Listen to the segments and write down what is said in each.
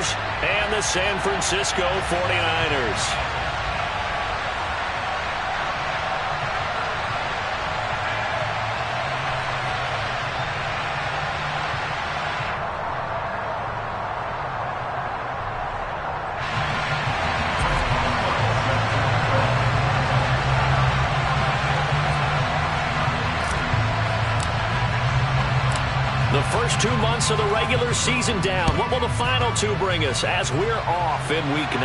Chargers and the San Francisco 49ers. The first 2 months of the regular season down. What will the final 2 bring us as we're off in Week 9?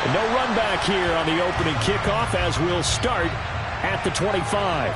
And no run back here on the opening kickoff as we'll start at the 25.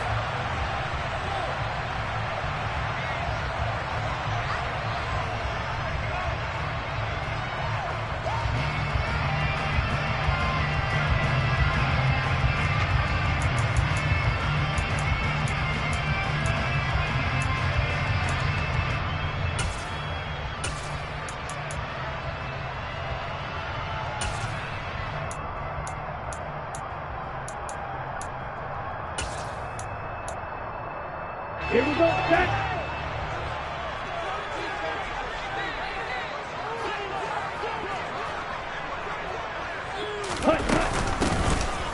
Here we go, set.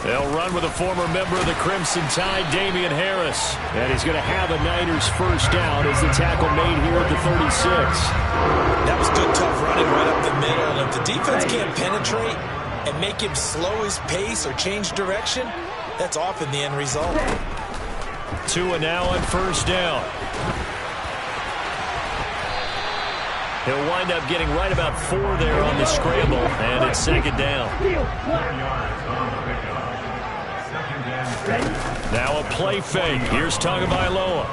They'll run with a former member of the Crimson Tide, Damian Harris. And he's going to have a Niners first down as the tackle made here at the 36. That was good, tough running right up the middle. And if the defense can't penetrate and make him slow his pace or change direction, that's often the end result. Tua now on first down. He'll wind up getting right about 4 there on the scramble, and it's second down. Now a play fake. Here's Tagovailoa.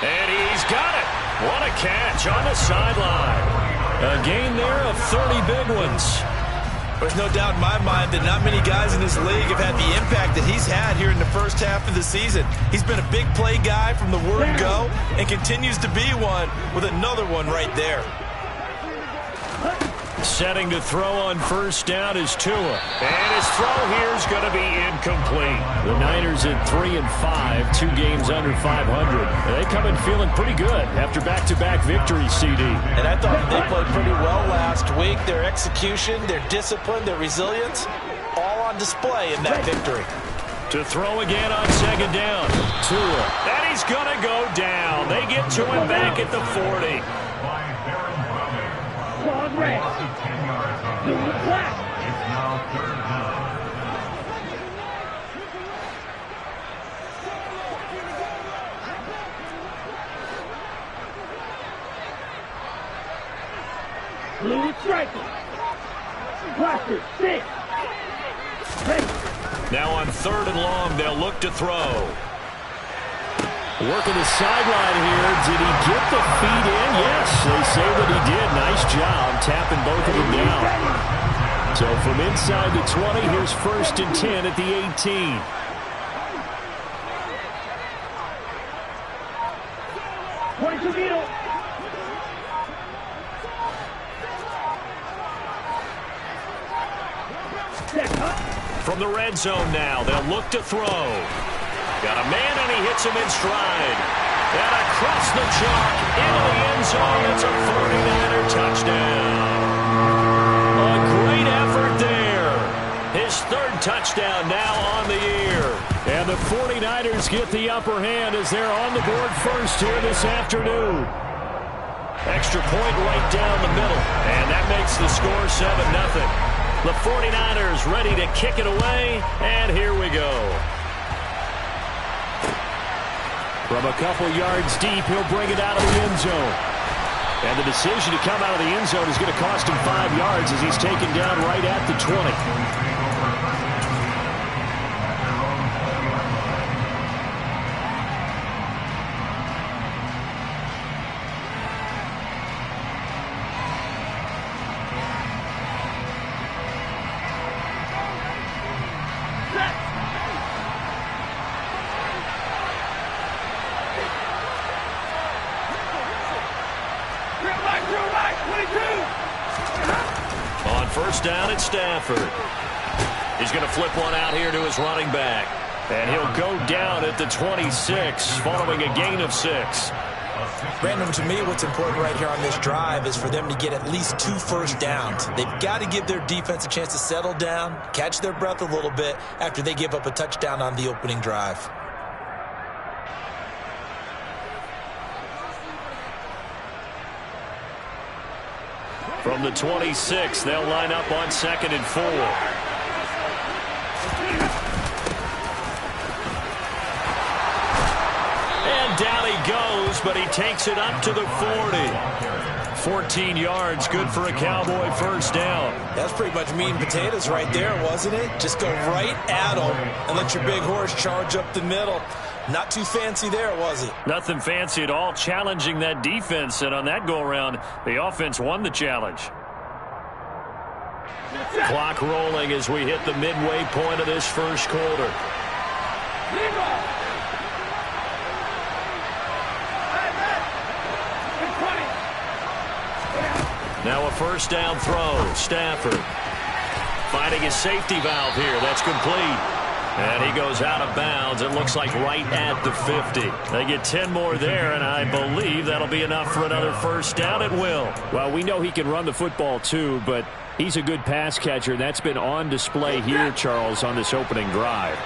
And he's got it. What a catch on the sideline. A gain there of 30 big ones. There's no doubt in my mind that not many guys in this league have had the impact that he's had here in the first half of the season. He's been a big play guy from the word go and continues to be one with another one right there. Setting to throw on first down is Tua. And his throw here is going to be incomplete. The Niners at 3-5, 2 games under 500. They come in feeling pretty good after back-to-back victories, CD. And I thought they played pretty well last week. Their execution, their discipline, their resilience, all on display in that victory. To throw again on second down. Tua. And he's going to go down. They get to him back at the 40. It's now third down. Blue striker. Blaster, 6. Now on third and long, they'll look to throw. Working the sideline here. Did he get the feet in? Yes, they say that he did. Nice job tapping both of them down. So from inside the 20, here's first and 10 at the 18. From the red zone now, they'll look to throw. Got a man, and he hits him in stride. And across the chalk, into the end zone. It's a 49er touchdown. A great effort there. His 3rd touchdown now on the year. And the 49ers get the upper hand as they're on the board first here this afternoon. Extra point right down the middle. And that makes the score 7-0. The 49ers ready to kick it away. And here we go. From a couple yards deep, he'll bring it out of the end zone. And the decision to come out of the end zone is going to cost him 5 yards as he's taken down right at the 20. On first down, it's Stafford. He's going to flip one out here to his running back. And he'll go down at the 26 following a gain of 6. Brandon, to me, what's important right here on this drive is for them to get at least 2 first downs. They've got to give their defense a chance to settle down, catch their breath a little bit after they give up a touchdown on the opening drive. From the 26, they'll line up on 2nd and 4. And down he goes, but he takes it up to the 40. 14 yards, good for a Cowboy first down. That's pretty much meat and potatoes right there, wasn't it? Just go right at him and let your big horse charge up the middle. Not too fancy there, was it? Nothing fancy at all, challenging that defense, and on that go-around, the offense won the challenge. Clock rolling as we hit the midway point of this first quarter. Now a first down throw. Stafford finding his safety valve here. That's complete. And he goes out of bounds. It looks like right at the 50. They get 10 more there, and I believe that'll be enough for another first down at will. Well, we know he can run the football too, but he's a good pass catcher. That's been on display here, Charles, on this opening drive.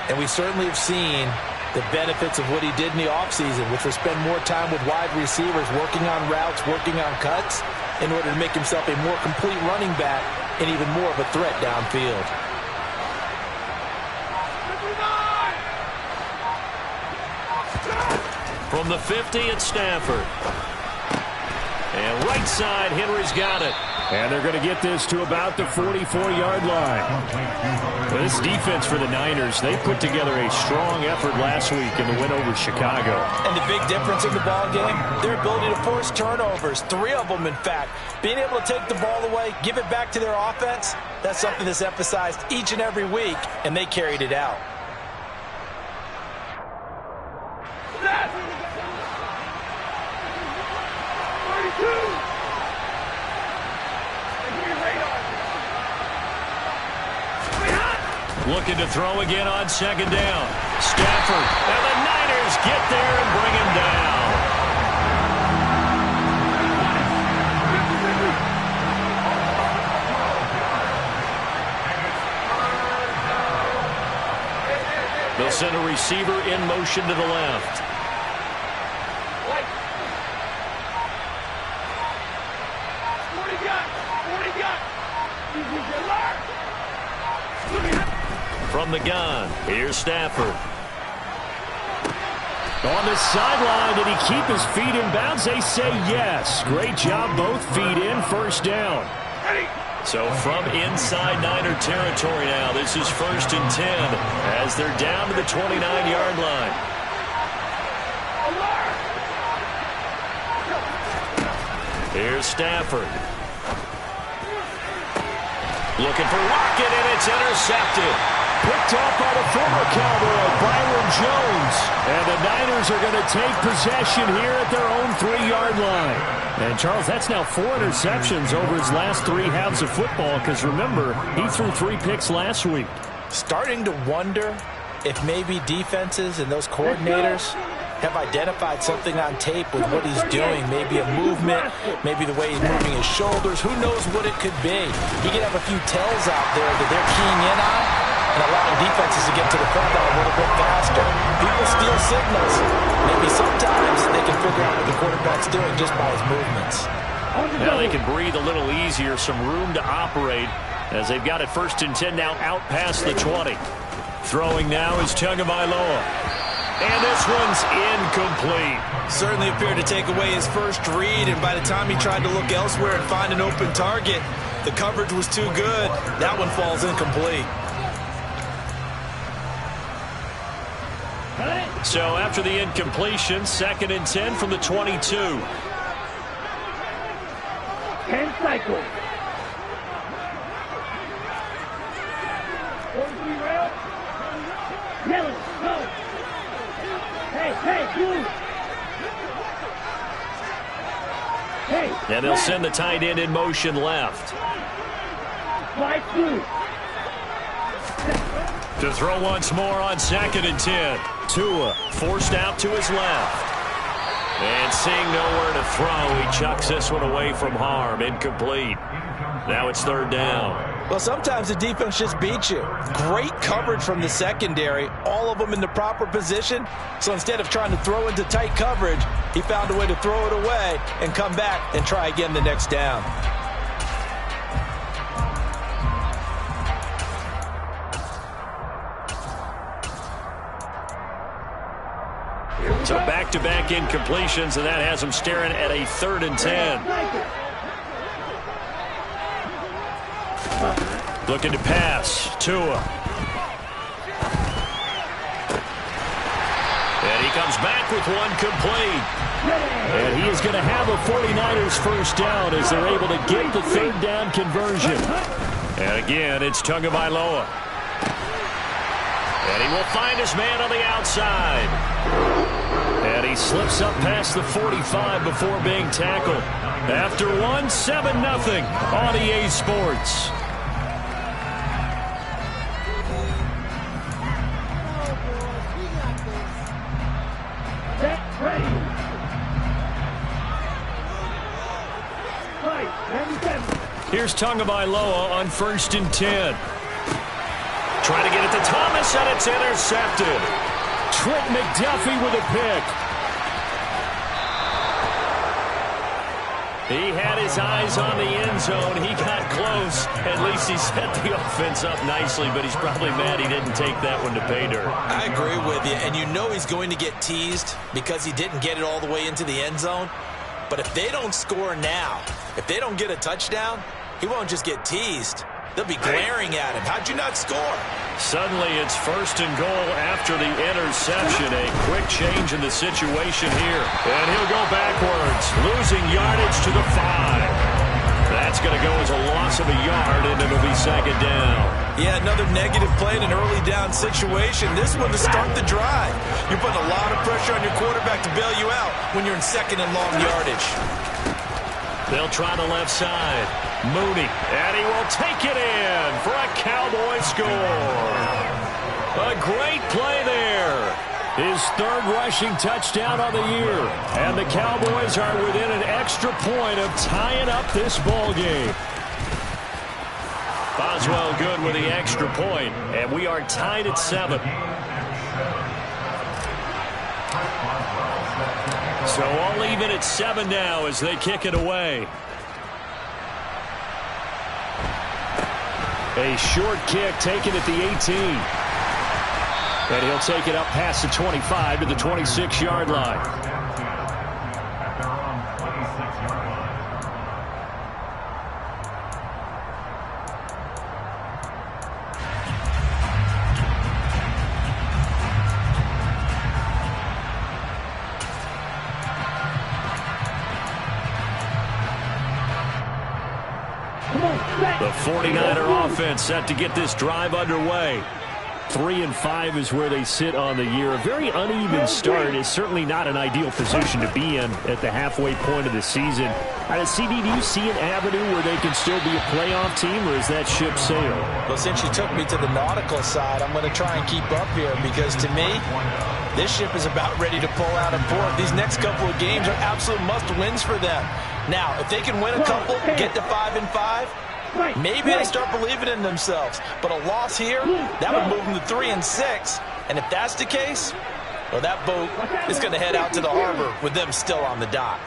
And we certainly have seen the benefits of what he did in the offseason, which was spend more time with wide receivers, working on routes, working on cuts, in order to make himself a more complete running back and even more of a threat downfield. From the 50, it's Stafford. And right side, Henry's got it. And they're going to get this to about the 44-yard line. Well, this defense for the Niners, they put together a strong effort last week in the win over Chicago. And the big difference in the ball game, their ability to force turnovers, 3 of them, in fact. Being able to take the ball away, give it back to their offense, that's something that's emphasized each and every week, and they carried it out. Looking to throw again on 2nd down. Stafford, and the Niners get there and bring him down. They'll send a receiver in motion to the left. From the gun, here's Stafford. On the sideline, did he keep his feet in bounds? They say yes. Great job, both feet in, first down. So from inside Niner territory now, this is 1st and 10 as they're down to the 29-yard line. Here's Stafford. Looking for Lockett, and it's intercepted. Picked off by the former Cowboy, Byron Jones. And the Niners are going to take possession here at their own 3-yard line. And, Charles, that's now 4 interceptions over his last 3 halves of football because, remember, he threw 3 picks last week. Starting to wonder if maybe defenses and those coordinators have identified something on tape with what he's doing. Maybe a movement, maybe the way he's moving his shoulders. Who knows what it could be? He could have a few tells out there that they're keying in on and allowing defenses to get to the football a little bit faster. People steal signals. Maybe sometimes they can figure out what the quarterback's doing just by his movements. Now they can breathe a little easier, some room to operate as they've got it 1st and 10 now out past the 20. Throwing now is Tagovailoa. And this one's incomplete. Certainly appeared to take away his first read, and by the time he tried to look elsewhere and find an open target, the coverage was too good. That one falls incomplete. So after the incompletion, 2nd and 10 from the 22. 10 cycles. 43 rail. Yellow, go. Hey, blue. Hey. And they'll send the tight end in motion left. Slide blue. To throw once more on 2nd and 10. Tua forced out to his left. And seeing nowhere to throw, he chucks this one away from harm. Incomplete. Now it's third down. Well, sometimes the defense just beats you. Great coverage from the secondary, all of them in the proper position. So instead of trying to throw into tight coverage, he found a way to throw it away and come back and try again the next down. So back-to-back incompletions, and that has him staring at a 3rd and 10. Looking to pass. Tua. And he comes back with one complete. And he is going to have a 49ers first down as they're able to get the 3rd down conversion. And again, it's Tagovailoa. And he will find his man on the outside. And he slips up past the 45 before being tackled. After one, 7-0 on EA Sports. Here's Tagovailoa on 1st and 10. Trying to get it to Thomas, and it's intercepted. Trent McDuffie with a pick. He had his eyes on the end zone. He got close. At least he set the offense up nicely, but he's probably mad he didn't take that one to pay dirt. I agree with you, and you know he's going to get teased because he didn't get it all the way into the end zone. But if they don't score now, if they don't get a touchdown, he won't just get teased. They'll be glaring at him. How'd you not score? Suddenly it's 1st and goal after the interception. A quick change in the situation here. And he'll go backwards, losing yardage to the 5. That's going to go as a loss of a yard, and it'll be 2nd down. Yeah, another negative play in an early down situation. This one to start the drive. You're putting a lot of pressure on your quarterback to bail you out when you're in 2nd and long yardage. They'll try the left side. Mooney, and he will take it in for a Cowboy score. A great play there. His 3rd rushing touchdown on the year. And the Cowboys are within an extra point of tying up this ball game. Boswell good with the extra point, and we are tied at 7. So all even at 7 now as they kick it away. A short kick taken at the 18. And he'll take it up past the 25 to the 26-yard line. The 49er offense set to get this drive underway. 3-5 is where they sit on the year. A very uneven start is certainly not an ideal position to be in at the halfway point of the season. CD, do you see an avenue where they can still be a playoff team, or is that ship sailed? Well, since you took me to the nautical side, I'm going to try and keep up here because to me, this ship is about ready to pull out of port. These next couple of games are absolute must-wins for them. Now, if they can win a couple, get to 5-5, maybe they start believing in themselves. But a loss here, that would move them to 3-6. And if that's the case, well, that boat is going to head out to the harbor with them still on the dock.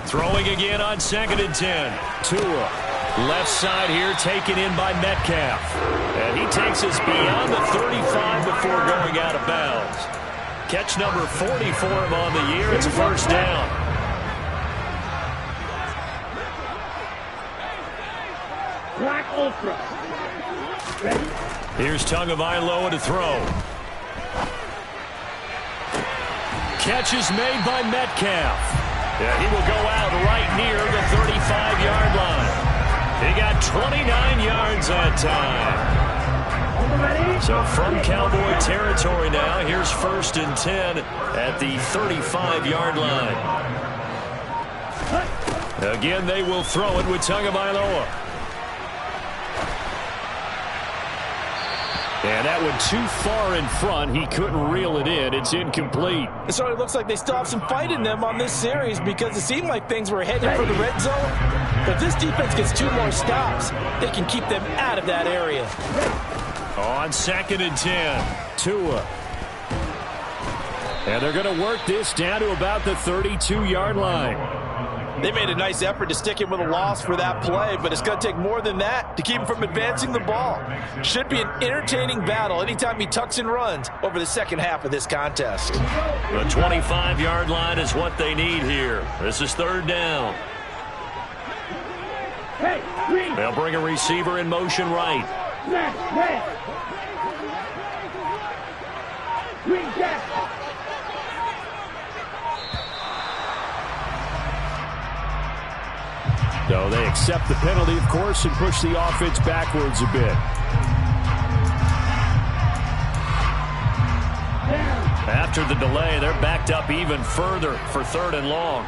Throwing again on 2nd and 10. Tua. Left side here taken in by Metcalf. And he takes us beyond the 35 before going out of bounds. Catch number 40 for him on the year. It's a 1st down. Black Ultra. Ready? Here's Tagovailoa to throw. Catch is made by Metcalf. Yeah, he will go out right near the 35-yard line. He got 29 yards that time. So from Cowboy territory now, here's 1st and 10 at the 35-yard line. Again, they will throw it with Tagovailoa. And that went too far in front. He couldn't reel it in. It's incomplete. So it looks like they still have some fight in them on this series because it seemed like things were heading for the red zone. But if this defense gets 2 more stops, they can keep them out of that area. On 2nd and 10, Tua. And they're going to work this down to about the 32-yard line. They made a nice effort to stick him with a loss for that play, but it's going to take more than that to keep him from advancing the ball. Should be an entertaining battle anytime he tucks and runs over the second half of this contest. The 25-yard line is what they need here. This is 3rd down. Hey, green. They'll bring a receiver in motion right. Left, red. Green, jack. So they accept the penalty, of course, and push the offense backwards a bit. After the delay, they're backed up even further for 3rd and long.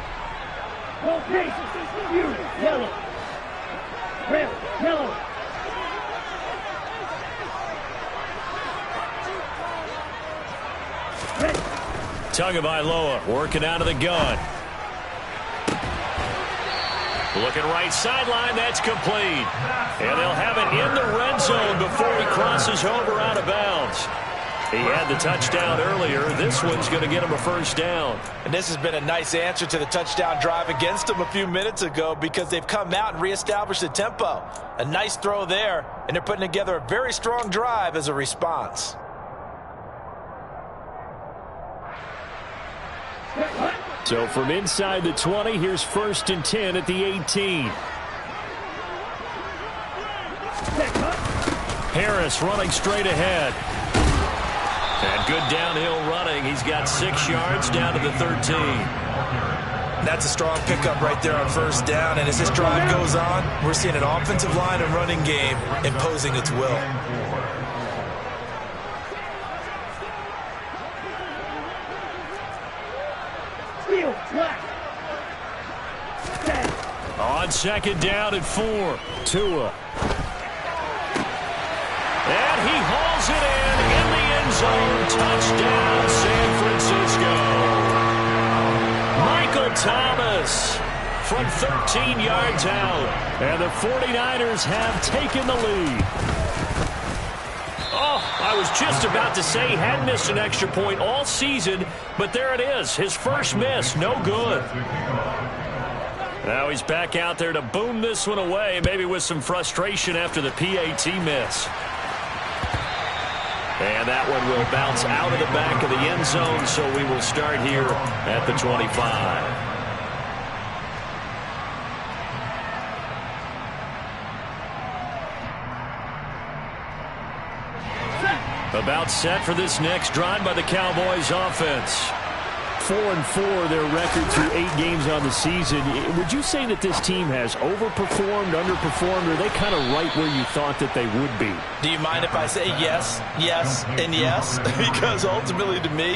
Okay, you, yellow. Red, yellow. Red. Tagovailoa working out of the gun. Looking right sideline, that's complete. And they'll have it in the red zone before he crosses over out of bounds. He had the touchdown earlier. This one's going to get him a 1st down. And this has been a nice answer to the touchdown drive against them a few minutes ago because they've come out and reestablished the tempo. A nice throw there, and they're putting together a very strong drive as a response. So from inside the 20, here's 1st and 10 at the 18. Harris running straight ahead. And good downhill running. He's got 6 yards down to the 13. That's a strong pickup right there on 1st down. And as this drive goes on, we're seeing an offensive line and running game imposing its will. On 2nd down and 4, Tua. And he hauls it in the end zone. Touchdown, San Francisco. Michael Thomas from 13 yards out. And the 49ers have taken the lead. Oh, I was just about to say he hadn't missed an extra point all season, but there it is. His first miss, no good. Now he's back out there to boom this one away, maybe with some frustration after the PAT miss. And that one will bounce out of the back of the end zone, so we will start here at the 25. About set for this next drive by the Cowboys offense. 4-4 their record through 8 games on the season. Would you say that this team has overperformed, underperformed, or are they kind of right where you thought that they would be? Do you mind if I say yes, yes, and yes? Because ultimately to me,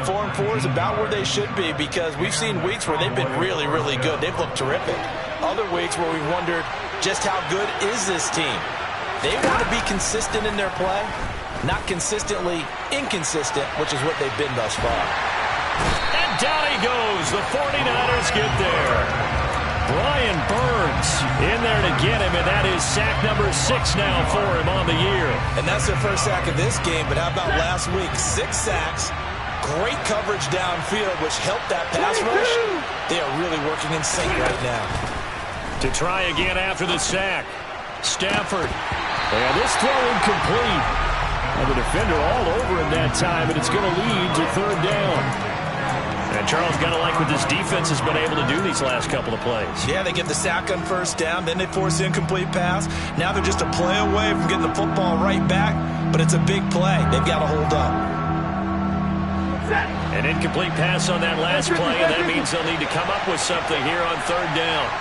4-4 is about where they should be because we've seen weeks where they've been really, really good. They've looked terrific. Other weeks where we wondered just how good is this team? They want to be consistent in their play, not consistently inconsistent, which is what they've been thus far. And down he goes. The 49ers get there. Brian Burns in there to get him, and that is sack number 6 now for him on the year. And that's their first sack of this game, but how about last week? 6 sacks, great coverage downfield, which helped that pass rush. They are really working in sync right now. To try again after the sack. Stafford. And this throw incomplete. And the defender all over him that time, and it's going to lead to 3rd down. And Charles, got to like what this defense has been able to do these last couple of plays. Yeah, they get the sack on 1st down, then they force the incomplete pass. Now they're just a play away from getting the football right back, but it's a big play. They've got to hold up. An incomplete pass on that last play, and that means they'll need to come up with something here on 3rd down.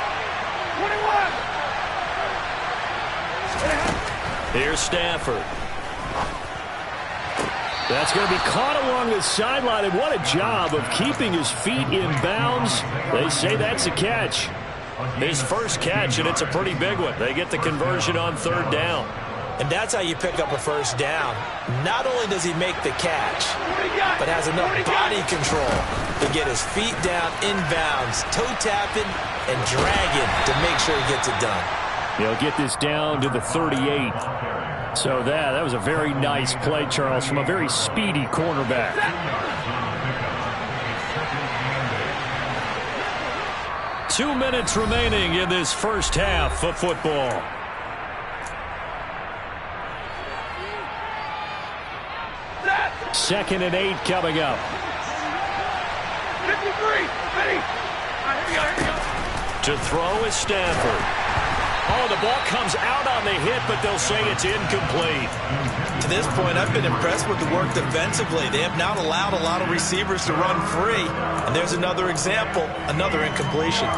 21. Here's Stafford. That's going to be caught along the sideline, and what a job of keeping his feet in bounds. They say that's a catch. His first catch, and it's a pretty big one. They get the conversion on 3rd down. And that's how you pick up a first down. Not only does he make the catch, but has enough body control to get his feet down inbounds, toe tapping and dragging to make sure he gets it done. He'll get this down to the 38. So that was a very nice play, Charles, from a very speedy cornerback. Two minutes remaining in this first half of football. Second and 8 coming up. 53, ready. Here we go. To throw is Stafford. Oh, the ball comes out on the hit, but they'll say it's incomplete. To this point, I've been impressed with the work defensively. They have not allowed a lot of receivers to run free. And there's another example, another incompletion.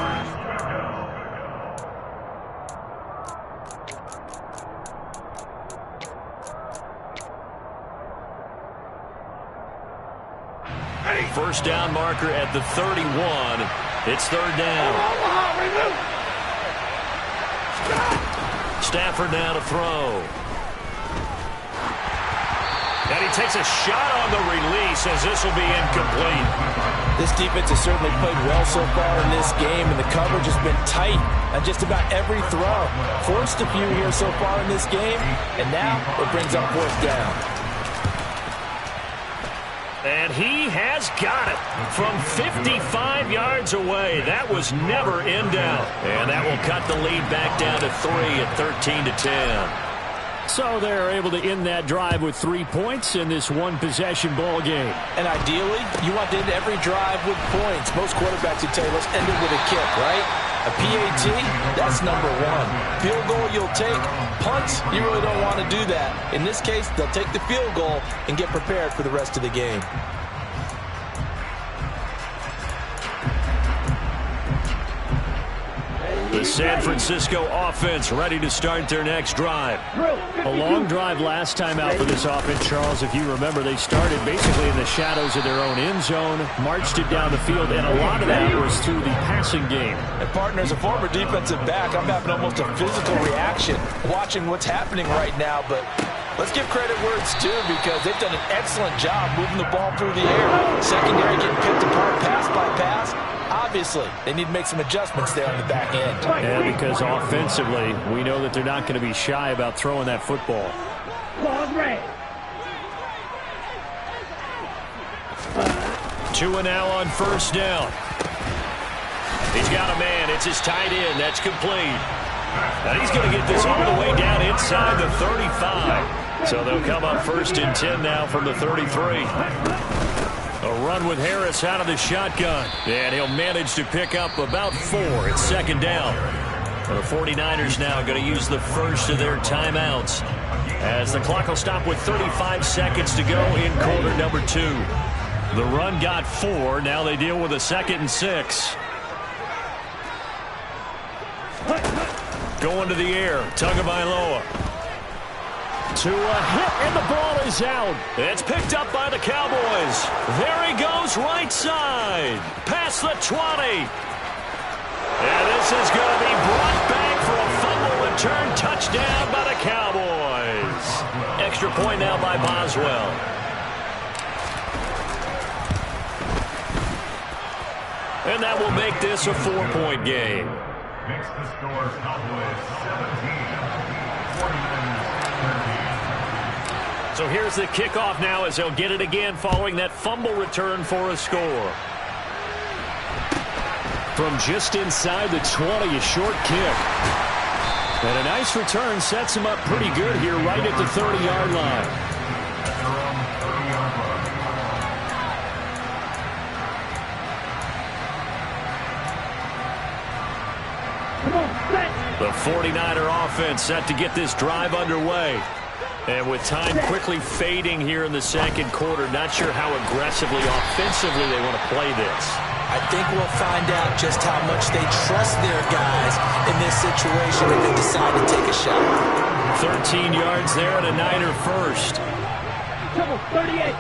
First down marker at the 31. It's third down. Stafford now to throw. And he takes a shot on the release as this will be incomplete. This defense has certainly played well so far in this game, and the coverage has been tight on just about every throw. Forced a few here so far in this game, and now it brings up fourth down. And he has got it from 55 yards away. That was never in doubt. And that will cut the lead back down to 3 at 13-10. So they're able to end that drive with 3 points in this one-possession ball game. And ideally, you want to end every drive with points. Most quarterbacks would tell you, let's end it with a kick, right? A PAT, that's number one. Field goal you'll take. Punts, you really don't want to do that. In this case, they'll take the field goal and get prepared for the rest of the game. The San Francisco offense ready to start their next drive. A long drive last time out for this offense, Charles. If you remember, they started basically in the shadows of their own end zone, marched it down the field, and a lot of that was through the passing game. And partner, as a former defensive back, I'm having almost a physical reaction watching what's happening right now. But let's give credit where it's due, because they've done an excellent job moving the ball through the air. Secondary getting picked apart pass by pass. Obviously, they need to make some adjustments there on the back end. And because offensively, we know that they're not going to be shy about throwing that football. Two and now on first down. He's got a man. It's his tight end. That's complete. And he's going to get this all the way down inside the 35. So they'll come up first and 10 now from the 33. A run with Harris out of the shotgun. And he'll manage to pick up about 4 at second down. And the 49ers now going to use the first of their timeouts, as the clock will stop with 35 seconds to go in quarter number 2. The run got 4. Now they deal with a 2nd and 6. Going to the air. Tagovailoa. To a hit, and the ball is out. It's picked up by the Cowboys. There he goes, right side. Past the 20. And this is going to be brought back for a fumble return touchdown by the Cowboys. Extra point now by Boswell. And that will make this a 4-point game. Makes the score Cowboys 17, 49ers 13. So here's the kickoff now, as they'll get it again following that fumble return for a score. From just inside the 20, a short kick. And a nice return sets him up pretty good here right at the 30-yard line. The 49er offense set to get this drive underway. And with time quickly fading here in the second quarter, not sure how aggressively, offensively they want to play this. I think we'll find out just how much they trust their guys in this situation if they decide to take a shot. 13 yards there and a Niner first. 38.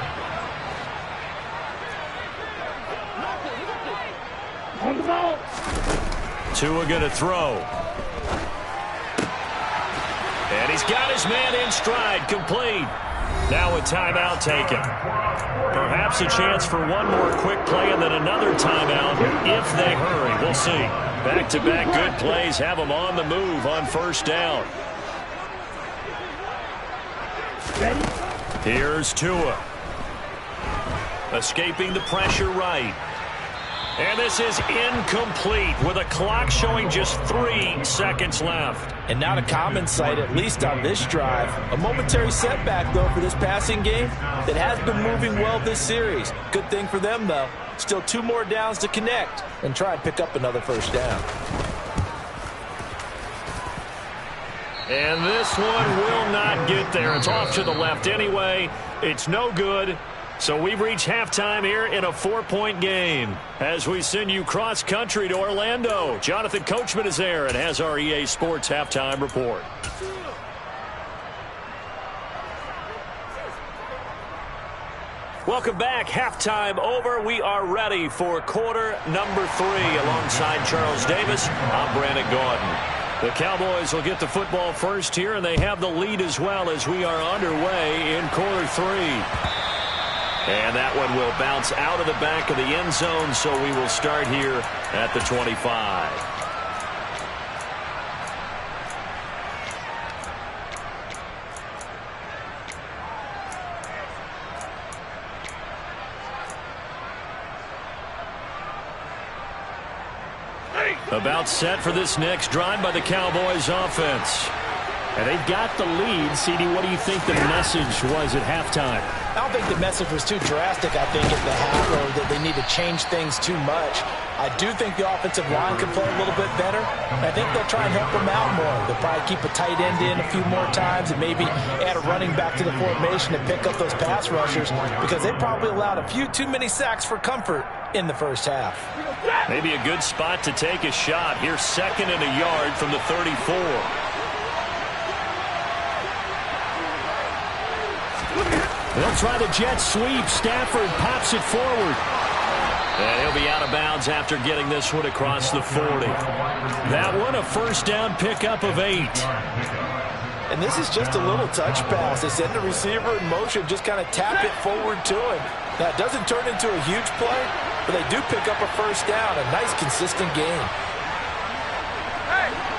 On the ball. Tua going to throw. And he's got his man in stride, complete. Now a timeout taken. Perhaps a chance for one more quick play and then another timeout if they hurry. We'll see. Back-to-back good plays have them on the move on first down. Here's Tua. Escaping the pressure right. And this is incomplete with a clock showing just 3 seconds left. And not a common sight, at least on this drive. A momentary setback, though, for this passing game that has been moving well this series. Good thing for them, though. Still 2 more downs to connect and try and pick up another first down. And this one will not get there. It's off to the left anyway. It's no good. So we've reached halftime here in a 4-point game. As we send you cross-country to Orlando, Jonathan Coachman is there and has our EA Sports Halftime Report. Welcome back. Halftime over. We are ready for quarter number 3. Alongside Charles Davis, I'm Brandon Gaudin. The Cowboys will get the football first here, and they have the lead as well as we are underway in quarter 3. And that one will bounce out of the back of the end zone, so we will start here at the 25. About set for this next drive by the Cowboys offense. And they've got the lead. CD, what do you think the message was at halftime? I don't think the message was too drastic, I think, at the half, or that they need to change things too much. I do think the offensive line can play a little bit better. I think they'll try and help them out more. They'll probably keep a tight end in a few more times and maybe add a running back to the formation to pick up those pass rushers, because they probably allowed a few too many sacks for comfort in the first half. Maybe a good spot to take a shot. Here's 2nd and a yard from the 34. They'll try the jet sweep. Stafford pops it forward. And he'll be out of bounds after getting this one across the 40. That one a first down pickup of 8. And this is just a little touch pass. They send the receiver in motion, just kind of tap it forward to him. Now, it doesn't turn into a huge play, but they do pick up a first down. A nice, consistent gain.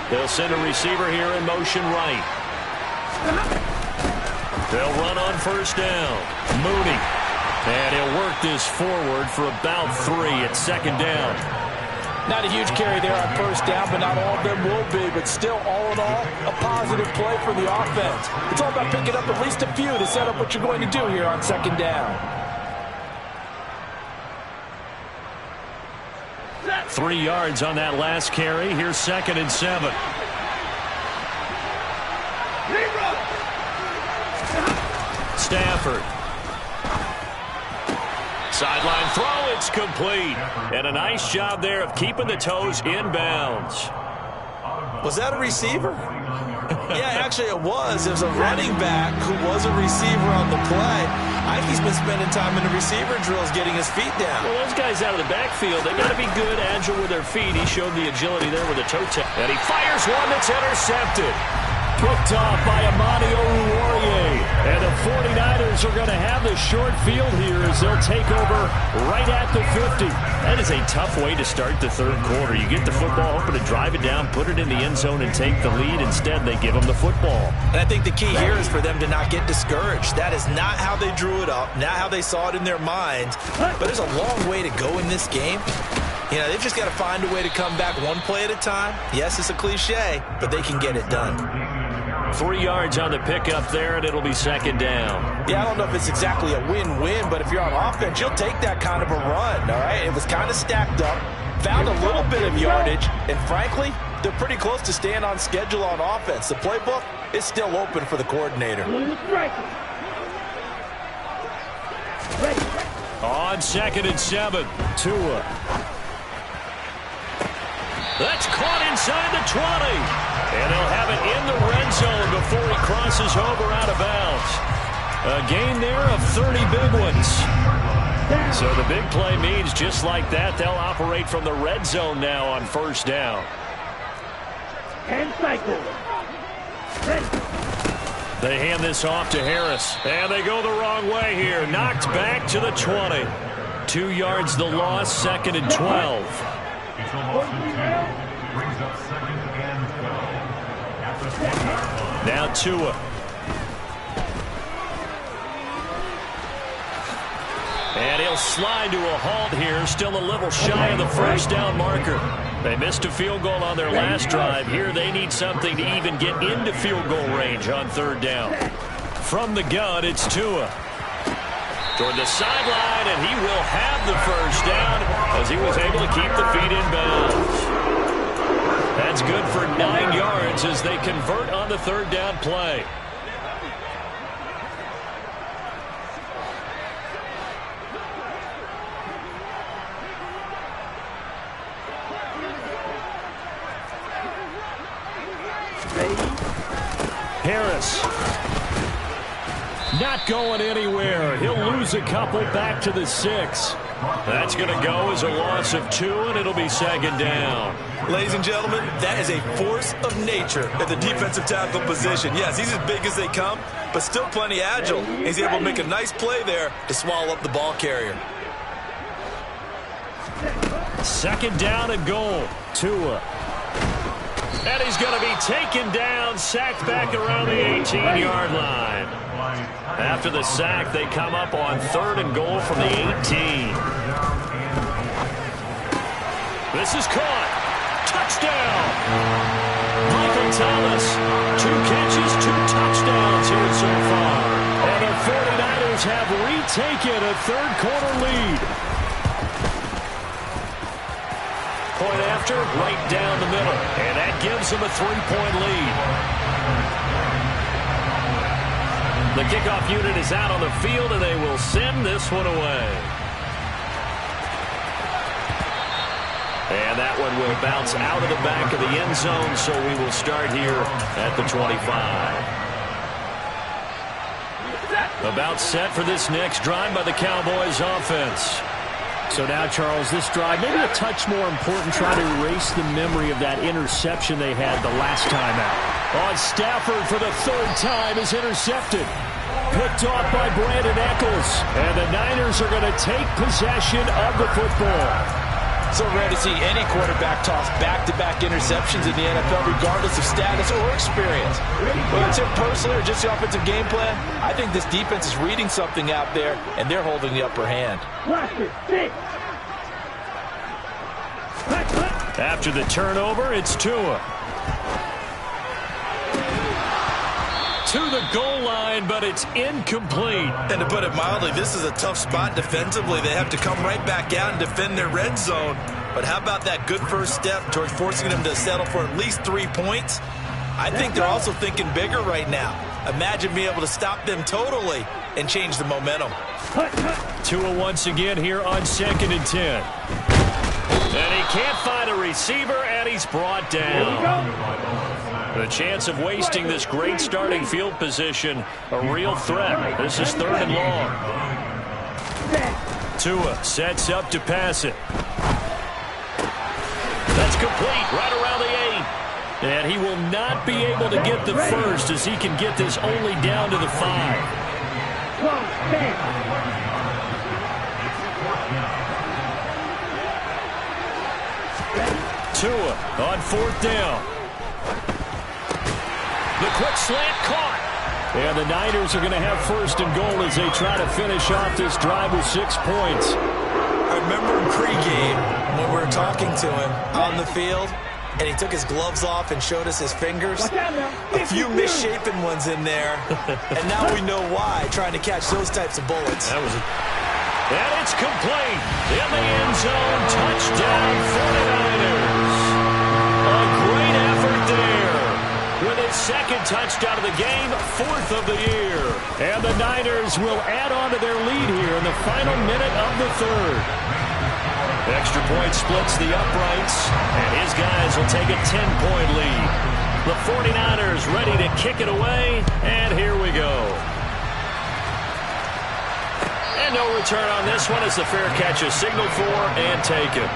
They'll send a receiver here in motion right. They'll run on first down. Mooney. And he'll work this forward for about 3 at 2nd down. Not a huge carry there on first down, but not all of them will be. But still, all in all, a positive play for the offense. It's all about picking up at least a few to set up what you're going to do here on 2nd down. 3 yards on that last carry. Here's 2nd and 7. Stafford. Sideline throw, it's complete. And a nice job there of keeping the toes inbounds. Was that a receiver? Yeah, actually it was. It was a running back who was a receiver on the play. I think he's been spending time in the receiver drills getting his feet down. Well, those guys out of the backfield, they got to be good, agile with their feet. He showed the agility there with a toe tap. And he fires one that's intercepted. Picked off by Amani Oruwariye. And the 49ers are going to have the short field here as they'll take over right at the 50. That is a tough way to start the third quarter. You get the football, hoping to drive it down, put it in the end zone, and take the lead. Instead, they give them the football. And I think the key here is for them to not get discouraged. That is not how they drew it up, not how they saw it in their minds. But there's a long way to go in this game. You know, they've just got to find a way to come back one play at a time. Yes, it's a cliche, but they can get it done. 3 yards on the pickup there, and it'll be 2nd down. Yeah, I don't know if it's exactly a win-win, but if you're on offense, you'll take that kind of a run, all right? It was kind of stacked up, found a little bit of yardage, and frankly, they're pretty close to staying on schedule on offense. The playbook is still open for the coordinator. On 2nd and 7, Tua. That's caught inside the 20. And he'll have it in the red zone before he crosses over out of bounds. A gain there of 30 big ones. So the big play means just like that, they'll operate from the red zone now on first down. And cycle. Ready. They hand this off to Harris. And they go the wrong way here. Knocked back to the 20. 2 yards the loss, 2nd and 12. It's a loss of 2. Brings up 2nd and 12. At the 20-yard line. Now Tua. And he'll slide to a halt here. Still a little shy of the first down marker. They missed a field goal on their last drive. Here they need something to even get into field goal range on 3rd down. From the gun, it's Tua. Toward the sideline, and he will have the first down as he was able to keep the feet in bounds. That's good for 9 yards as they convert on the 3rd down play. Harris. Not going anywhere. He'll lose a couple back to the 6. That's going to go as a loss of 2, and it'll be 2nd down. Ladies and gentlemen, that is a force of nature at the defensive tackle position. Yes, he's as big as they come, but still plenty agile. He's able to make a nice play there to swallow up the ball carrier. 2nd down and goal. Tua. And he's going to be taken down, sacked back around the 18-yard line. After the sack, they come up on 3rd and goal from the 18. This is caught. Touchdown. Michael Thomas, 2 catches, 2 touchdowns here so far. And the 49ers have retaken a 3rd quarter lead. Point after, right down the middle. And that gives them a 3-point lead. The kickoff unit is out on the field, and they will send this one away. And that one will bounce out of the back of the end zone, so we will start here at the 25. About set for this next drive by the Cowboys offense. So now, Charles, this drive, maybe a touch more important, trying to erase the memory of that interception they had the last time out. On Stafford for the 3rd time is intercepted. Picked off by Brandon Echols. And the Niners are going to take possession of the football. So rare to see any quarterback toss back-to-back interceptions in the NFL, regardless of status or experience. Whether it's him personally or just the offensive game plan, I think this defense is reading something out there, and they're holding the upper hand. After the turnover, it's Tua. To the goal line, but it's incomplete. And to put it mildly, this is a tough spot defensively. They have to come right back out and defend their red zone. But how about that good first step towards forcing them to settle for at least 3 points? I think they're also thinking bigger right now. Imagine being able to stop them totally and change the momentum. Tua once again here on 2nd and 10. And he can't find a receiver, and he's brought down. The chance of wasting this great starting field position, a real threat. This is 3rd and long. Tua sets up to pass it. That's complete, right around the 8. And he will not be able to get the first as he can get this only down to the 5. Tua on 4th down. The quick slant caught. And the Niners are going to have 1st and goal as they try to finish off this drive with 6 points. I remember in pregame when we were talking to him on the field, and he took his gloves off and showed us his fingers. A few misshapen ones in there, and now we know why, trying to catch those types of bullets. That was it. And it's complete. In the end zone, touchdown 49ers. A great effort there. With his 2nd touchdown of the game, 4th of the year. And the Niners will add on to their lead here in the final minute of the 3rd. Extra point splits the uprights, and his guys will take a 10-point lead. The 49ers ready to kick it away, and here we go. And no return on this one as the fair catch is signaled for and taken.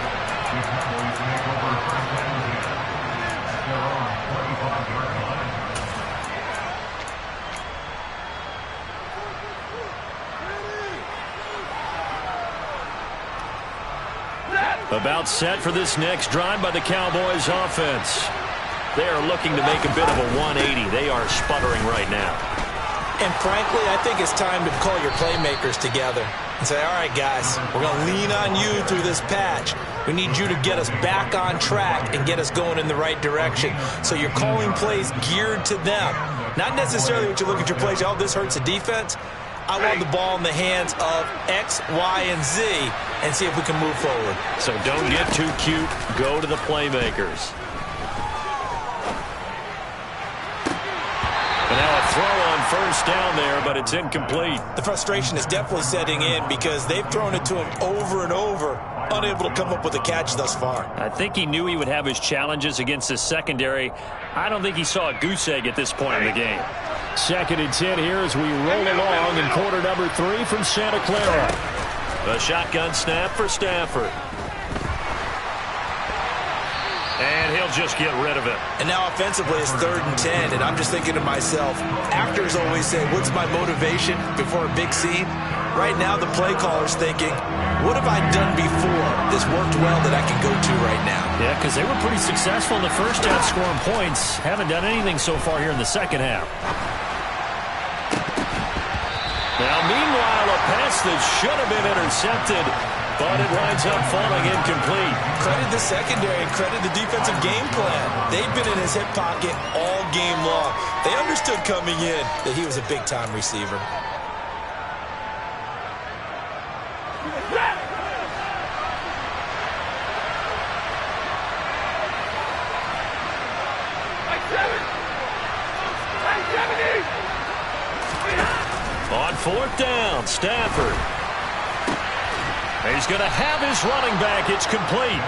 About set for this next drive by the Cowboys offense. They are looking to make a bit of a 180. They are sputtering right now. And frankly, I think it's time to call your playmakers together and say, all right, guys, we're going to lean on you through this patch. We need you to get us back on track and get us going in the right direction. So you're calling plays geared to them. Not necessarily what you look at your plays, oh, this hurts the defense. I want the ball in the hands of X, Y, and Z and see if we can move forward. So don't get too cute. Go to the playmakers. And now a throw on first down there, but it's incomplete. The frustration is definitely setting in because they've thrown it to him over and over, unable to come up with a catch thus far. I think he knew he would have his challenges against his secondary. I don't think he saw a goose egg at this point in the game. 2nd and 10 here as we roll along in quarter number 3 from Santa Clara. A shotgun snap for Stafford. And he'll just get rid of it. And now offensively it's 3rd and 10, and I'm just thinking to myself, actors always say, what's my motivation before a big scene? Right now the play caller's thinking, what have I done before this worked well that I can go to right now? Yeah, because they were pretty successful in the first half scoring points. Haven't done anything so far here in the second half. Now, meanwhile, a pass that should have been intercepted, but it winds up falling incomplete. Credit the secondary and credit the defensive game plan. They've been in his hip pocket all game long. They understood coming in that he was a big-time receiver. On 4th down, Stafford. He's going to have his running back. It's complete.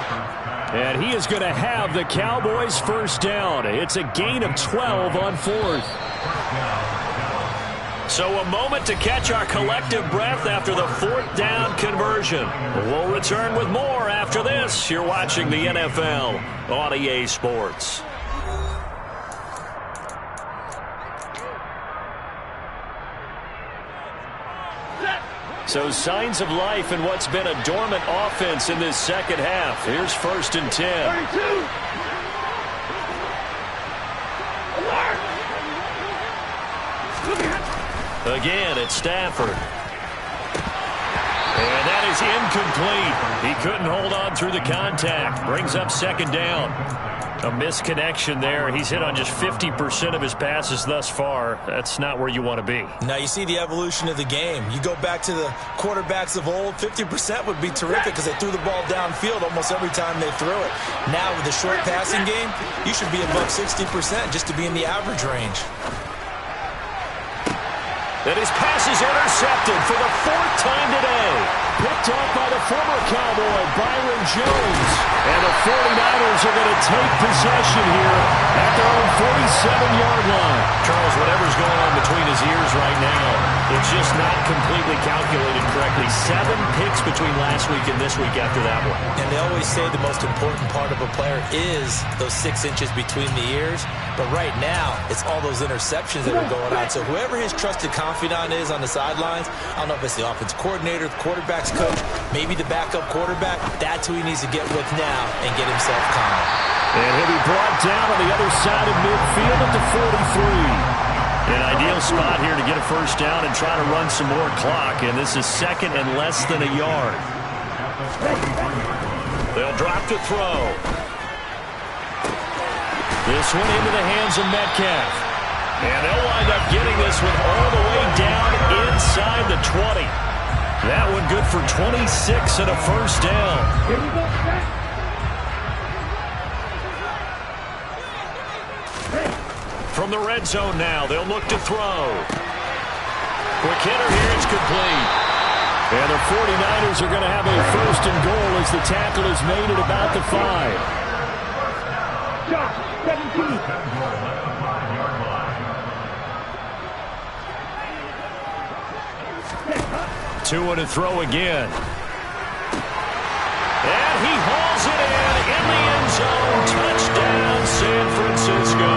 And he is going to have the Cowboys first down. It's a gain of 12 on 4th. So a moment to catch our collective breath after the 4th down conversion. We'll return with more after this. You're watching the NFL on EA Sports. So signs of life in what's been a dormant offense in this second half. Here's 1st and 10. 32. Again, it's Stafford. And that is incomplete. He couldn't hold on through the contact. Brings up 2nd down. A misconnection there. He's hit on just 50% of his passes thus far. That's not where you want to be. Now you see the evolution of the game. You go back to the quarterbacks of old, 50% would be terrific because they threw the ball downfield almost every time they threw it. Now with the short passing game, you should be above 60% just to be in the average range. And his pass is intercepted for the 4th time today. Picked off by the former Cowboy, Byron Jones. And the 49ers are going to take possession here at their own 47-yard line. Charles, whatever's going on between his ears right now, it's just not completely calculated correctly. 7 picks between last week and this week after that one. And they always say the most important part of a player is those 6 inches between the ears. But right now, it's all those interceptions that are going on. So whoever his trusted confidant is on the sidelines, I don't know if it's the offensive coordinator, the quarterback's coach, maybe the backup quarterback, that's who he needs to get with now and get himself calm. And he'll be brought down on the other side of midfield at the 43. An ideal spot here to get a first down and try to run some more clock. And this is 2nd and less than a yard. They'll drop to throw. This one into the hands of Metcalf. And they'll wind up getting this one all the way down inside the 20. That one good for 26 and a first down. Here we go, From the red zone now, they'll look to throw. Quick hitter here, it's complete. And the 49ers are going to have a first and goal as the tackle is made at about the 5. Josh, 17. Two and a throw again. And he hauls it in the end zone. Touchdown, San Francisco.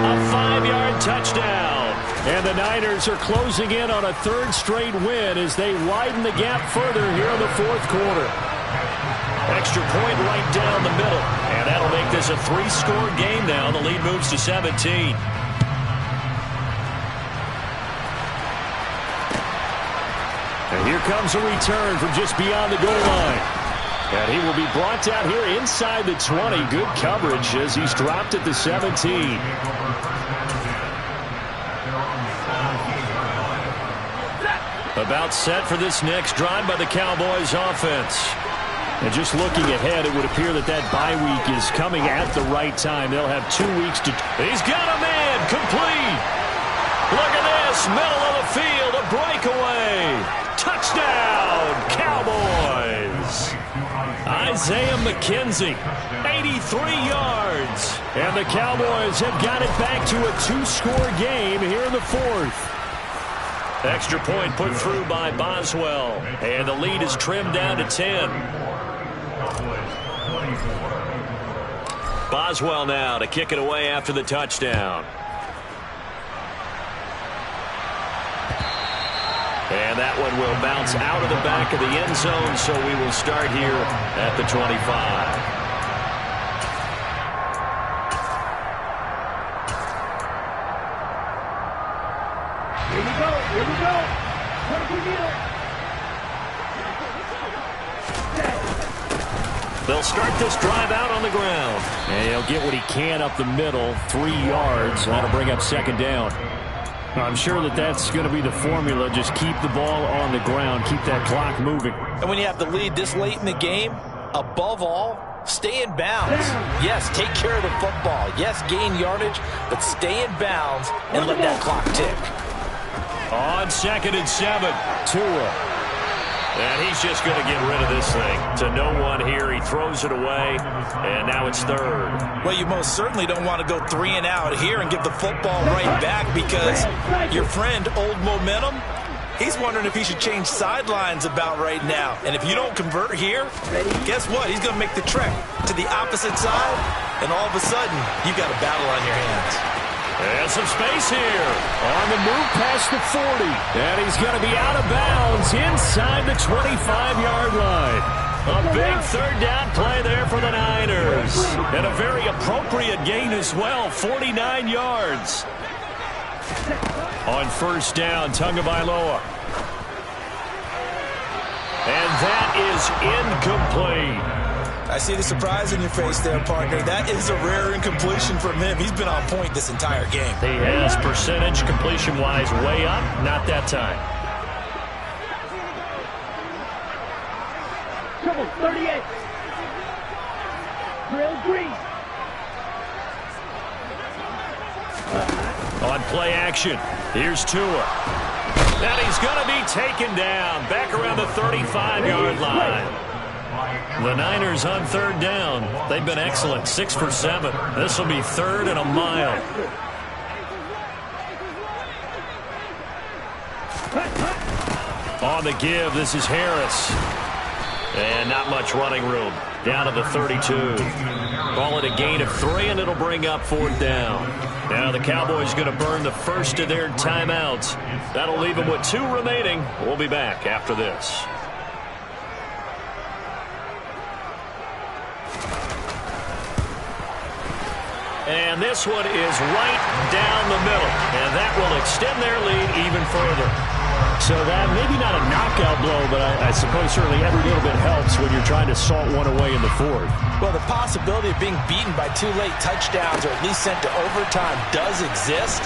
A 5-yard touchdown. And the Niners are closing in on a 3rd straight win as they widen the gap further here in the 4th quarter. Extra point right down the middle. And that'll make this a 3-score game now. The lead moves to 17. And here comes a return from just beyond the goal line. And he will be brought down here inside the 20. Good coverage as he's dropped at the 17. About set for this next drive by the Cowboys offense. And just looking ahead, it would appear that bye week is coming at the right time. They'll have 2 weeks to... He's got a man complete. Look at this. Middle of the field. A breakaway. Touchdown, Cowboys. Isaiah McKenzie, 83 yards. And the Cowboys have got it back to a 2-score game here in the 4th. Extra point put through by Boswell. And the lead is trimmed down to 10. Boswell now to kick it away after the touchdown. And that one will bounce out of the back of the end zone, so we will start here at the 25. Here we go. Here we go. What do we do? They'll start this drive out on the ground. And he'll get what he can up the middle, 3 yards. That'll bring up 2nd down. I'm sure that's going to be the formula. Just keep the ball on the ground. Keep that clock moving. And when you have the lead this late in the game, above all, stay in bounds. Yes, take care of the football. Yes, gain yardage, but stay in bounds and let that clock tick. On 2nd and 7. Tua. And he's just going to get rid of this thing. To no one here. He throws it away. And now it's 3rd. Well, you most certainly don't want to go 3 and out here and give the football right back because your friend, Old Momentum, he's wondering if he should change sidelines about right now. And if you don't convert here, guess what? He's going to make the trek to the opposite side. And all of a sudden, you've got a battle on your hands. And some space here. On the move past the 40. And he's going to be out of bounds inside the 25-yard line. A big 3rd down play there for the Niners. And a very appropriate gain as well, 49 yards. On 1st down, Tagovailoa. And that is incomplete. I see the surprise in your face there, partner. That is a rare incompletion from him. He's been on point this entire game. He has percentage completion-wise way up. Not that time. Trouble, 38. Drill green. On play action, here's Tua. And he's going to be taken down back around the 35-yard line. The Niners on 3rd down. They've been excellent, 6 for 7. This will be 3rd and a mile. On the give, this is Harris. And not much running room. Down to the 32. Call it a gain of 3, and it'll bring up 4th down. Now the Cowboys going to burn the first of their timeouts. That'll leave them with 2 remaining. We'll be back after this. And this one is right down the middle. And that will extend their lead even further. So that maybe not a knockout blow, but I suppose certainly every little bit helps when you're trying to salt one away in the 4th. Well, the possibility of being beaten by 2 late touchdowns or at least sent to overtime does exist.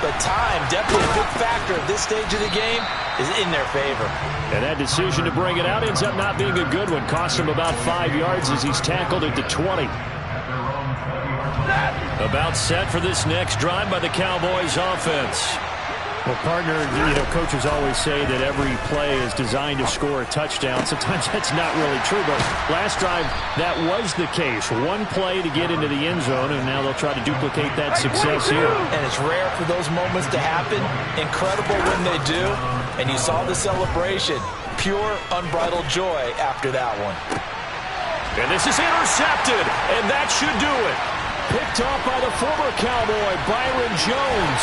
But time, definitely a big factor at this stage of the game, is in their favor. And that decision to bring it out ends up not being a good one. Cost him about 5 yards as he's tackled at the 20. About set for this next drive by the Cowboys offense. Well, partner, coaches always say that every play is designed to score a touchdown. Sometimes that's not really true, but last drive, that was the case. One play to get into the end zone, and now they'll try to duplicate that success here. And it's rare for those moments to happen. Incredible when they do. And you saw the celebration. Pure, unbridled joy after that one. And this is intercepted, and that should do it. Picked off by the former Cowboy, Byron Jones.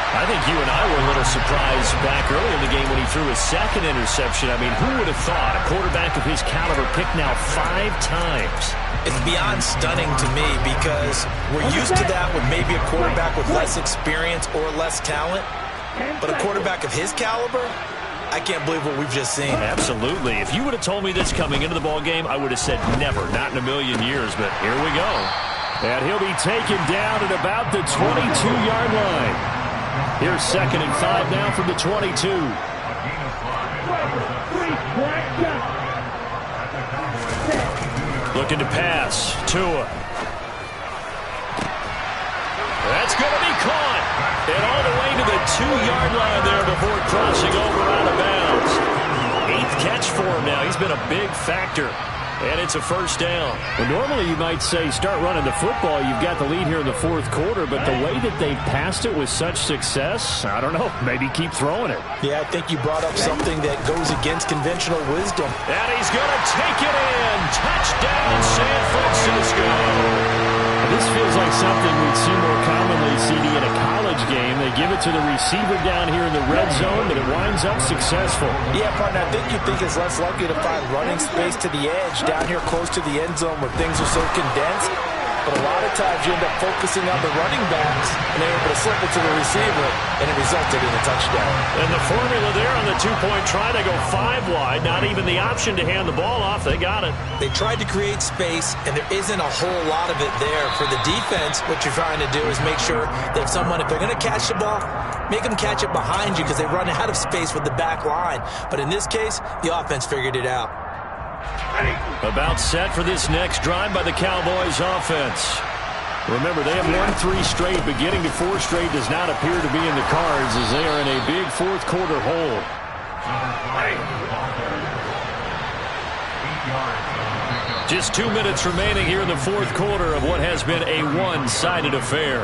I think you and I were a little surprised back early in the game when he threw his second interception. I mean, who would have thought a quarterback of his caliber picked now 5 times? It's beyond stunning to me because we're used to that with maybe a quarterback with less experience or less talent. But a quarterback of his caliber, I can't believe what we've just seen. Absolutely. If you would have told me this coming into the ball game, I would have said never, not in a million years. But here we go. And he'll be taken down at about the 22-yard line. Here's 2nd and 5 now from the 22. Looking to pass. Tua. That's going to be caught. And all the way to the 2-yard line there before crossing over out of bounds. 8th catch for him now. He's been a big factor. And it's a first down. Well, normally you might say start running the football. You've got the lead here in the 4th quarter, but the way that they've passed it with such success, I don't know, maybe keep throwing it. Yeah, I think you brought up something that goes against conventional wisdom. And he's going to take it in. Touchdown, San Francisco. This feels like something we'd see more commonly, CD, in a college game. They give it to the receiver down here in the red zone, but it winds up successful. Yeah, partner, I think you think it's less likely to find running space to the edge down here close to the end zone where things are so condensed. But a lot of times you end up focusing on the running backs, and they're able to slip it to the receiver, and it resulted in a touchdown. And the formula there on the 2-point try, they go 5 wide, not even the option to hand the ball off. They got it. They tried to create space, and there isn't a whole lot of it there. For the defense, what you're trying to do is make sure that if they're going to catch the ball, make them catch it behind you because they run out of space with the back line. But in this case, the offense figured it out. About set for this next drive by the Cowboys offense. Remember, they have won 3 straight, but getting to 4 straight does not appear to be in the cards as they are in a big 4th quarter hole. Just 2 minutes remaining here in the 4th quarter of what has been a one-sided affair.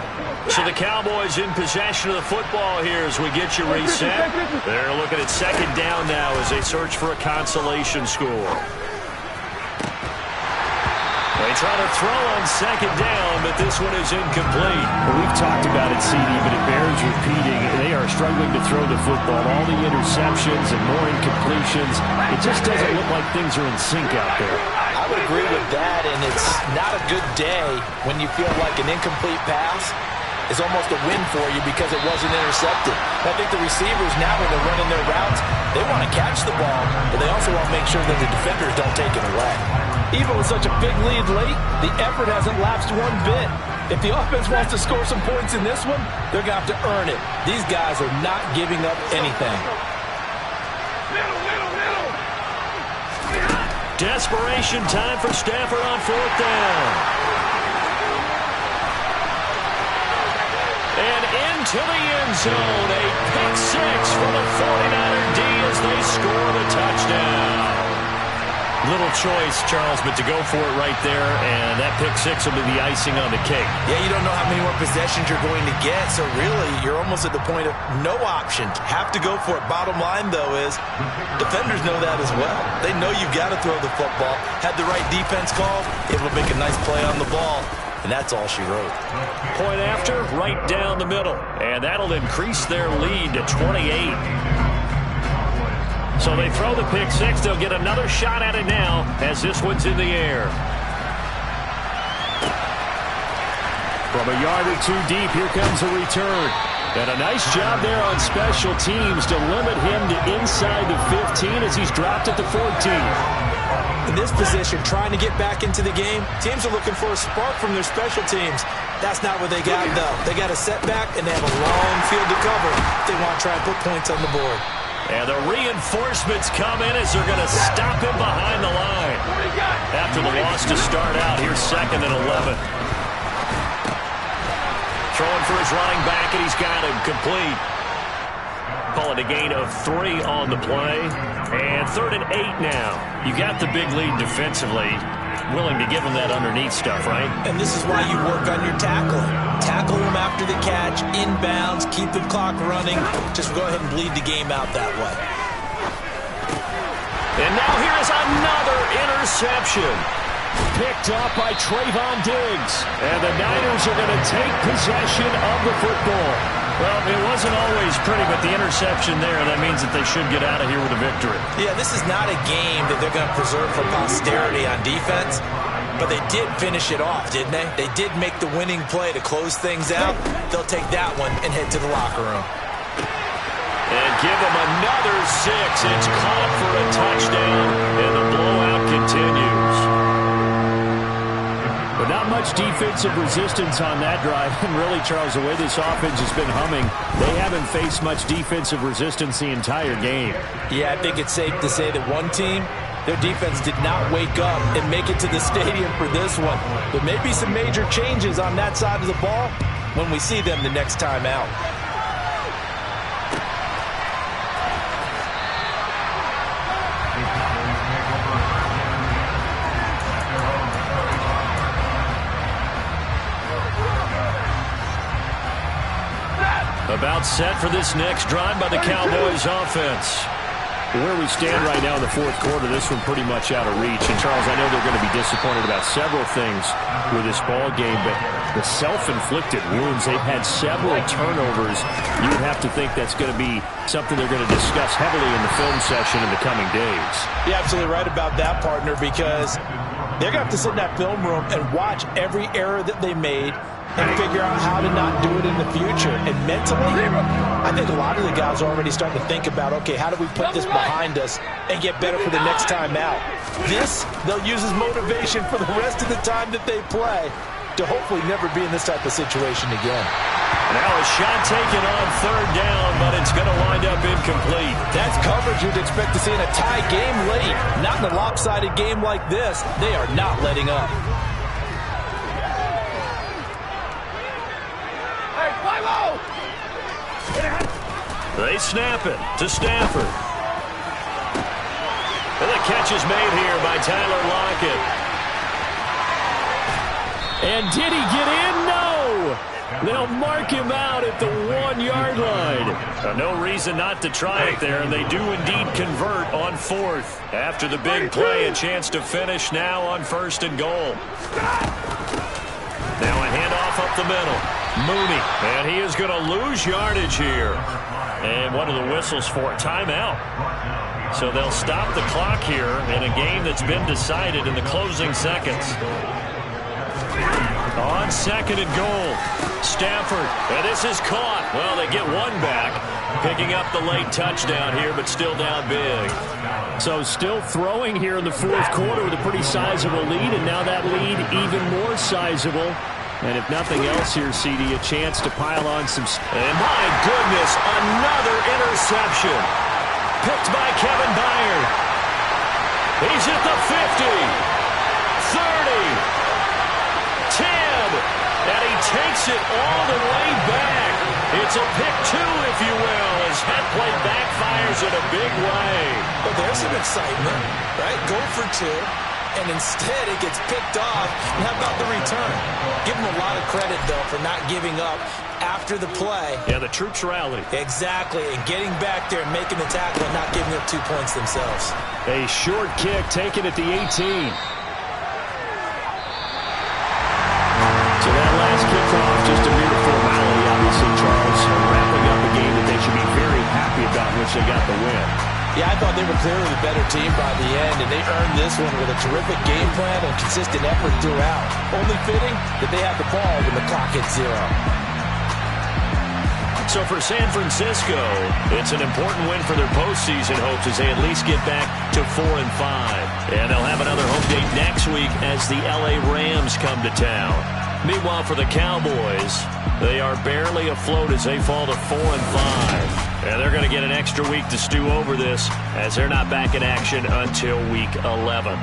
So the Cowboys in possession of the football here as we get you reset. They're looking at 2nd down now as they search for a consolation score. They try to throw on 2nd down, but this one is incomplete. Well, we've talked about it, CD, but it bears repeating. They are struggling to throw the football. All the interceptions and more incompletions. It just doesn't look like things are in sync out there. I would agree with that, and it's not a good day when you feel like an incomplete pass is almost a win for you because it wasn't intercepted. I think the receivers now, when they're running their routes, they want to catch the ball, but they also want to make sure that the defenders don't take it away. Even with such a big lead late, the effort hasn't lapsed one bit. If the offense wants to score some points in this one, they're going to have to earn it. These guys are not giving up anything. Desperation time for Stafford on 4th down. And into the end zone, a pick 6 for the 49er D as they score the touchdown. Little choice, Charles, but to go for it right there, and that pick 6 will be the icing on the cake. Yeah, you don't know how many more possessions you're going to get, so really you're almost at the point of no option. Have to go for it. Bottom line, though, is defenders know that as well. They know you've got to throw the football. Had the right defense called, able to make a nice play on the ball, and that's all she wrote. Point after, right down the middle, and that'll increase their lead to 28. So they throw the pick 6. They'll get another shot at it now as this one's in the air. From a yard or 2 deep, here comes a return. And a nice job there on special teams to limit him to inside the 15 as he's dropped at the 14. In this position, trying to get back into the game, teams are looking for a spark from their special teams. That's not what they got, though. They got a setback, and they have a long field to cover if they want to try and put points on the board. And the reinforcements come in as they're going to stop him behind the line. After the loss to start out, here's 2nd and 11. Throwing for his running back, and he's got him complete. Call it a gain of 3 on the play. And 3rd and 8 now. You got the big lead defensively. Willing to give him that underneath stuff, right? And this is why you work on your tackling. Tackle him after the catch, inbounds, keep the clock running. Just go ahead and bleed the game out that way. And now here is another interception. Picked up by Trayvon Diggs. And the Niners are going to take possession of the football. Well, it wasn't always pretty, but the interception there, that means that they should get out of here with a victory. Yeah, this is not a game that they're going to preserve for posterity on defense, but they did finish it off, didn't they? They did make the winning play to close things out. They'll take that one and head to the locker room. And give them another 6. It's caught for a touchdown, and the blowout continues. But not much defensive resistance on that drive. And really, Charles, the way this offense has been humming, they haven't faced much defensive resistance the entire game. Yeah, I think it's safe to say that one team, their defense did not wake up and make it to the stadium for this one. There may be some major changes on that side of the ball when we see them the next time out. About set for this next drive by the Cowboys offense. Where we stand right now in the fourth quarter, this one pretty much out of reach. And, Charles, I know they're going to be disappointed about several things with this ball game, but the self-inflicted wounds, they've had several turnovers. You would have to think that's going to be something they're going to discuss heavily in the film session in the coming days. You're absolutely right about that, partner, because they're going to have to sit in that film room and watch every error that they made and figure out how to not do it in the future. And mentally, I think a lot of the guys are already starting to think about, okay, how do we put this behind us and get better for the next time out? This, they'll use as motivation for the rest of the time that they play to hopefully never be in this type of situation again. Now a shot taken on third down, but it's going to wind up incomplete. That's coverage you'd expect to see in a tie game late. Not in a lopsided game like this. They are not letting up. They snap it to Stafford. And the catch is made here by Tyler Lockett. And did he get in? No! They'll mark him out at the 1-yard line. No reason not to try it there, and they do indeed convert on fourth. After the big play, a chance to finish now on first and goal. Now a handoff up the middle. Mooney, and he is going to lose yardage here. And one of the whistles for a timeout. So they'll stop the clock here in a game that's been decided in the closing seconds. On second and goal, Stafford, and this is caught. Well, they get one back, picking up the late touchdown here, but still down big. So still throwing here in the fourth quarter with a pretty sizable lead, and now that lead even more sizable. And if nothing else here, CD, a chance to pile on some... And my goodness, another interception. Picked by Kevin Byard. He's at the 50, 30, 10, and he takes it all the way back. It's a pick two, if you will, as that play backfires in a big way. But there's some excitement, right? Go for two. And instead it gets picked off. And how about the return? Give him a lot of credit, though, for not giving up after the play. Yeah, the troops rallied. Exactly, and getting back there and making the tackle and not giving up 2 points themselves. A short kick taken at the 18. So that last kickoff, just a mere formality, obviously, Charles, wrapping up a game that they should be very happy about, which they got the win. Yeah, I thought they were clearly the better team by the end, and they earned this one with a terrific game plan and consistent effort throughout. Only fitting that they had the ball when the clock hit 0. So for San Francisco, it's an important win for their postseason hopes as they at least get back to 4-5. And they'll have another home date next week as the LA Rams come to town. Meanwhile, for the Cowboys, they are barely afloat as they fall to 4-5. And they're going to get an extra week to stew over this as they're not back in action until week 11.